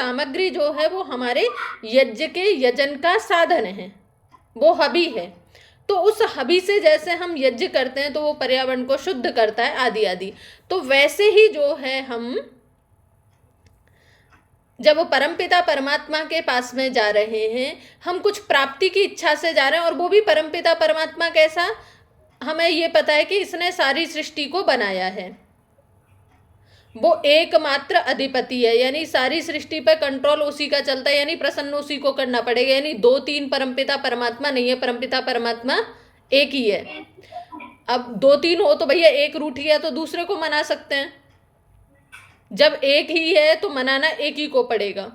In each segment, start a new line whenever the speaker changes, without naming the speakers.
सामग्री जो है वो हमारे यज्ञ के यजन का साधन है, वो हबी है। तो उस हबी से जैसे हम यज्ञ करते हैं तो वो पर्यावरण को शुद्ध करता है आदि आदि, तो वैसे ही जो है हम जब परमपिता परमात्मा के पास में जा रहे हैं, हम कुछ प्राप्ति की इच्छा से जा रहे हैं, और वो भी परमपिता परमात्मा कैसा, हमें ये पता है कि इसने सारी सृष्टि को बनाया है, वो एकमात्र अधिपति है, यानी सारी सृष्टि पर कंट्रोल उसी का चलता है, यानी प्रसन्न उसी को करना पड़ेगा। यानी 2-3 परमपिता परमात्मा नहीं है, परमपिता परमात्मा एक ही है। अब 2-3 हो तो भैया एक रूठ गया तो दूसरे को मना सकते हैं, जब एक ही है तो मनाना एक ही को पड़ेगा।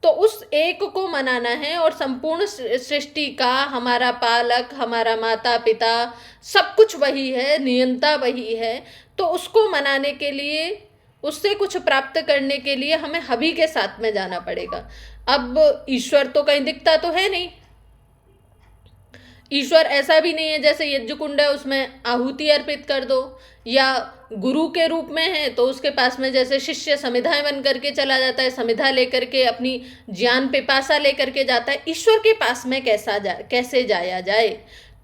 तो उस एक को मनाना है, और संपूर्ण सृष्टि का हमारा पालक, हमारा माता पिता, सब कुछ वही है, नियंता वही है। तो उसको मनाने के लिए, उससे कुछ प्राप्त करने के लिए हमें हबी के साथ में जाना पड़ेगा। अब ईश्वर तो कहीं दिखता तो है नहीं, ईश्वर ऐसा भी नहीं है जैसे यज्ञ कुंड है उसमें आहुति अर्पित कर दो, या गुरु के रूप में है तो उसके पास में जैसे शिष्य समिधाएं बन करके चला जाता है, समिधा लेकर के अपनी ज्ञान पिपासा लेकर के जाता है। ईश्वर के पास में कैसे जाया जाए,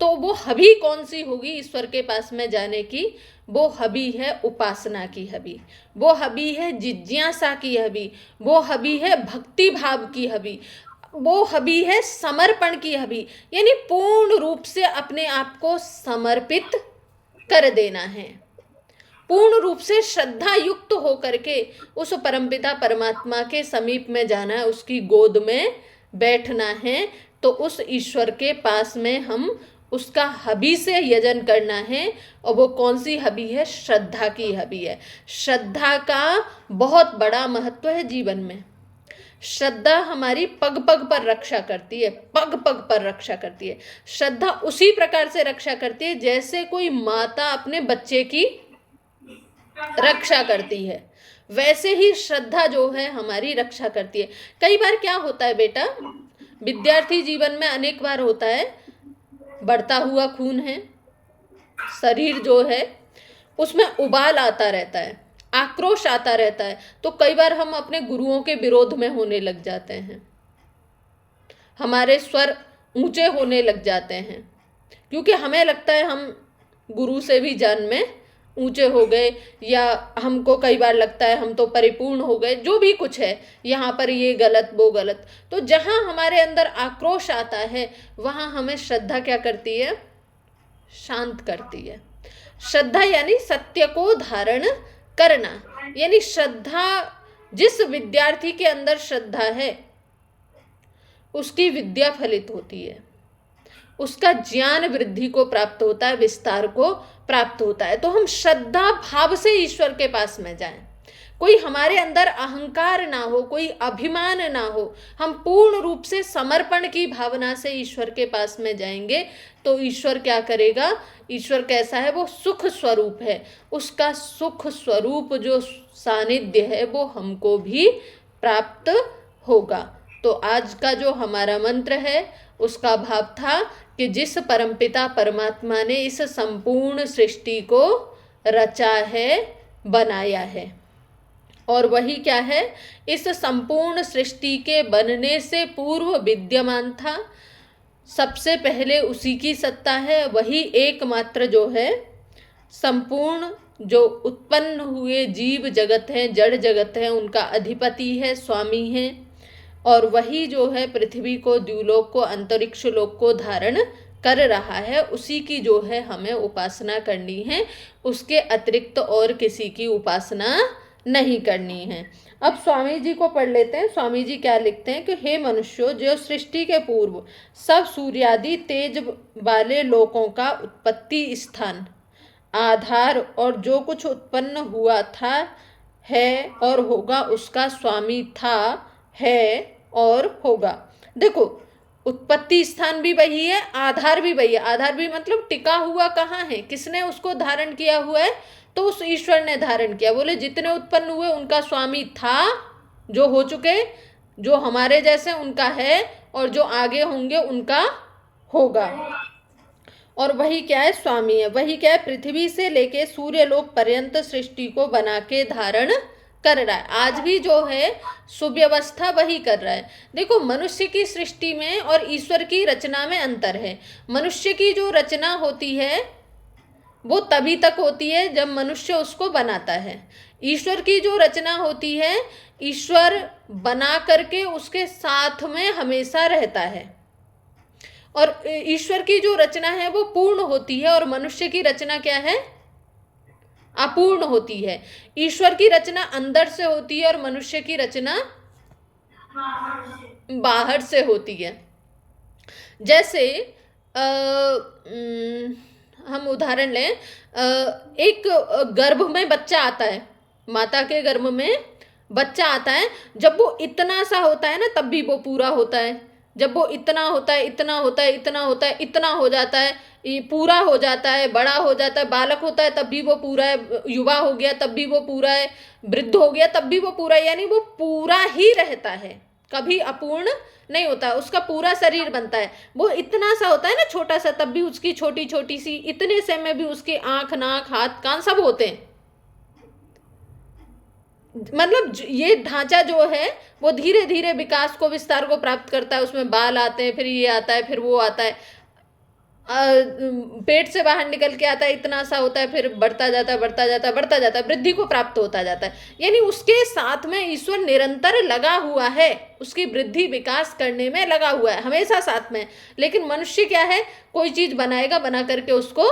तो वो हबी कौन सी होगी ईश्वर के पास में जाने की? वो हबी है उपासना की हबी, वो हबी है जिज्ञासा की हबी, वो हबी है भक्ति भाव की हबी, वो हबी है समर्पण की हबी, यानी पूर्ण रूप से अपने आप को समर्पित कर देना है, पूर्ण रूप से श्रद्धा युक्त होकर के उस परमपिता परमात्मा के समीप में जाना है, उसकी गोद में बैठना है। तो उस ईश्वर के पास में हम उसका हबी से यजन करना है, और वो कौन सी हबी है? श्रद्धा की हबी है। श्रद्धा का बहुत बड़ा महत्व है जीवन में। श्रद्धा हमारी पग पग पर रक्षा करती है, पग पग पर रक्षा करती है। श्रद्धा उसी प्रकार से रक्षा करती है जैसे कोई माता अपने बच्चे की रक्षा करती है, वैसे ही श्रद्धा जो है हमारी रक्षा करती है। कई बार क्या होता है बेटा, विद्यार्थी जीवन में अनेक बार होता है, बढ़ता हुआ खून है, शरीर जो है उसमें उबाल आता रहता है, आक्रोश आता रहता है, तो कई बार हम अपने गुरुओं के विरोध में होने लग जाते हैं, हमारे स्वर ऊंचे होने लग जाते हैं, क्योंकि हमें लगता है हम गुरु से भी जान में ऊंचे हो गए, या हमको कई बार लगता है हम तो परिपूर्ण हो गए, जो भी कुछ है, यहाँ पर ये गलत वो गलत। तो जहाँ हमारे अंदर आक्रोश आता है वहाँ हमें श्रद्धा क्या करती है? शांत करती है। श्रद्धा यानी सत्य को धारण करना, यानी श्रद्धा, जिस विद्यार्थी के अंदर श्रद्धा है उसकी विद्या फलित होती है, उसका ज्ञान वृद्धि को प्राप्त होता है, विस्तार को प्राप्त होता है। तो हम श्रद्धा भाव से ईश्वर के पास में जाएं, कोई हमारे अंदर अहंकार ना हो, कोई अभिमान ना हो, हम पूर्ण रूप से समर्पण की भावना से ईश्वर के पास में जाएंगे तो ईश्वर क्या करेगा? ईश्वर कैसा है? वो सुख स्वरूप है, उसका सुख स्वरूप जो सानिध्य है वो हमको भी प्राप्त होगा। तो आज का जो हमारा मंत्र है उसका भाव था कि जिस परमपिता परमात्मा ने इस संपूर्ण सृष्टि को रचा है, बनाया है, और वही क्या है? इस संपूर्ण सृष्टि के बनने से पूर्व विद्यमान था, सबसे पहले उसी की सत्ता है, वही एकमात्र जो है संपूर्ण जो उत्पन्न हुए जीव जगत हैं, जड़ जगत हैं, उनका अधिपति है, स्वामी है, और वही जो है पृथ्वी को, द्युलोक को, अंतरिक्ष लोक को धारण कर रहा है, उसी की जो है हमें उपासना करनी है, उसके अतिरिक्त और किसी की उपासना नहीं करनी है। अब स्वामी जी को पढ़ लेते हैं। स्वामी जी क्या लिखते हैं कि हे मनुष्यों, जो सृष्टि के पूर्व सब सूर्यादि तेज वाले लोकों का उत्पत्ति स्थान, आधार और जो कुछ उत्पन्न हुआ था, है और होगा, उसका स्वामी था, है और होगा। देखो, उत्पत्ति स्थान भी वही है, आधार भी वही है। आधार भी मतलब टिका हुआ कहाँ है, किसने उसको धारण किया हुआ है? तो उस ईश्वर ने धारण किया। बोले जितने उत्पन्न हुए उनका स्वामी था, जो हो चुके, जो हमारे जैसे उनका है, और जो आगे होंगे उनका होगा। और वही क्या है? स्वामी है। वही क्या है? पृथ्वी से लेके सूर्यलोक पर्यंत सृष्टि को बना के धारण कर रहा है, आज भी जो है सुव्यवस्था वही कर रहा है। देखो, मनुष्य की सृष्टि में और ईश्वर की रचना में अंतर है। मनुष्य की जो रचना होती है वो तभी तक होती है जब मनुष्य उसको बनाता है। ईश्वर की जो रचना होती है, ईश्वर बना करके उसके साथ में हमेशा रहता है। और ईश्वर की जो रचना है वो पूर्ण होती है और मनुष्य की रचना क्या है? अपूर्ण होती है। ईश्वर की रचना अंदर से होती है और मनुष्य की रचना बाहर से होती है। जैसे हम उदाहरण लें, एक गर्भ में बच्चा आता है, माता के गर्भ में बच्चा आता है। जब वो इतना सा होता है ना, तब भी वो पूरा होता है। जब वो इतना होता है, इतना होता है, इतना होता है, इतना हो जाता है, ये पूरा हो जाता है, बड़ा हो जाता है, बालक होता है तब भी वो पूरा है, युवा हो गया तब भी वो पूरा है, वृद्ध हो गया तब भी वो पूरा है। यानी वो पूरा ही रहता है, कभी अपूर्ण नहीं होता। उसका पूरा शरीर बनता है, वो इतना सा होता है ना, छोटा सा, तब भी उसकी छोटी छोटी सी, इतने से में भी उसके आंख, नाक, हाथ, कान सब होते हैं। मतलब ये ढांचा जो है वो धीरे धीरे विकास को, विस्तार को प्राप्त करता है। उसमें बाल आते हैं, फिर ये आता है, फिर वो आता है, पेट से बाहर निकल के आता है, इतना सा होता है, फिर बढ़ता जाता है, बढ़ता जाता है, बढ़ता जाता है, वृद्धि को प्राप्त होता जाता है। यानी उसके साथ में ईश्वर निरंतर लगा हुआ है, उसकी वृद्धि विकास करने में लगा हुआ है, हमेशा साथ में। लेकिन मनुष्य क्या है, कोई चीज बनाएगा, बना करके उसको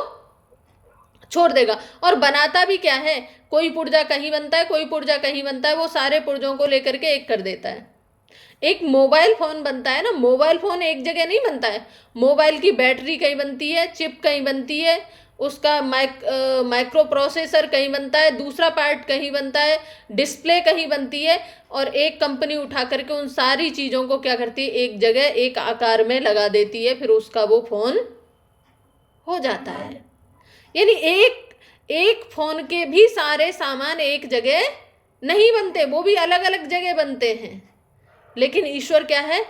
छोड़ देगा। और बनाता भी क्या है, कोई पुर्जा कहीं बनता है, कोई पुर्जा कहीं बनता है, वो सारे पुर्जों को लेकर के एक कर देता है। एक मोबाइल फोन बनता है ना, मोबाइल फोन एक जगह नहीं बनता है। मोबाइल की बैटरी कहीं बनती है, चिप कहीं बनती है, उसका माइक्रो प्रोसेसर कहीं बनता है, दूसरा पार्ट कहीं बनता है, डिस्प्ले कहीं बनती है। और एक कंपनी उठा करके उन सारी चीज़ों को क्या करती है, एक जगह एक आकार में लगा देती है, फिर उसका वो फोन हो जाता है। यानी एक एक फोन के भी सारे सामान एक जगह नहीं बनते, वो भी अलग अलग जगह बनते हैं। लेकिन ईश्वर क्या है,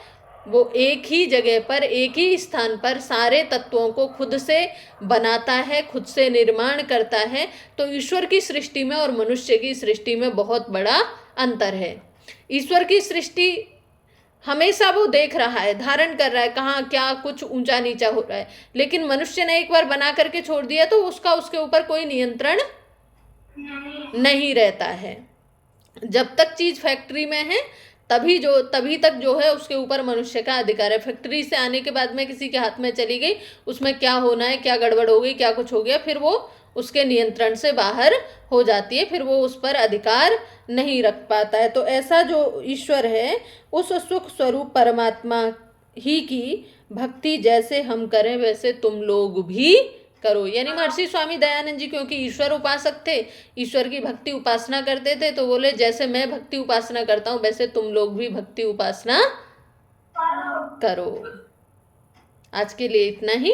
वो एक ही जगह पर, एक ही स्थान पर सारे तत्वों को खुद से बनाता है, खुद से निर्माण करता है। तो ईश्वर की सृष्टि में और मनुष्य की सृष्टि में बहुत बड़ा अंतर है। ईश्वर की सृष्टि हमेशा वो देख रहा है, धारण कर रहा है, कहाँ क्या कुछ ऊंचा नीचा हो रहा है। लेकिन मनुष्य ने एक बार बना करके छोड़ दिया तो उसका उसके ऊपर कोई नियंत्रण नहीं रहता है। जब तक चीज फैक्ट्री में है तभी तक जो है उसके ऊपर मनुष्य का अधिकार है। फैक्ट्री से आने के बाद में किसी के हाथ में चली गई, उसमें क्या होना है, क्या गड़बड़ हो गई, क्या कुछ हो गया, फिर वो उसके नियंत्रण से बाहर हो जाती है, फिर वो उस पर अधिकार नहीं रख पाता है। तो ऐसा जो ईश्वर है, उस सुख स्वरूप परमात्मा ही की भक्ति जैसे हम करें वैसे तुम लोग भी करो। यानी महर्षि स्वामी दयानंद जी क्योंकि ईश्वर उपासक थे, ईश्वर की भक्ति उपासना करते थे, तो बोले जैसे मैं भक्ति उपासना करता हूँ वैसे तुम लोग भी भक्ति उपासना करो। आज के लिए इतना ही।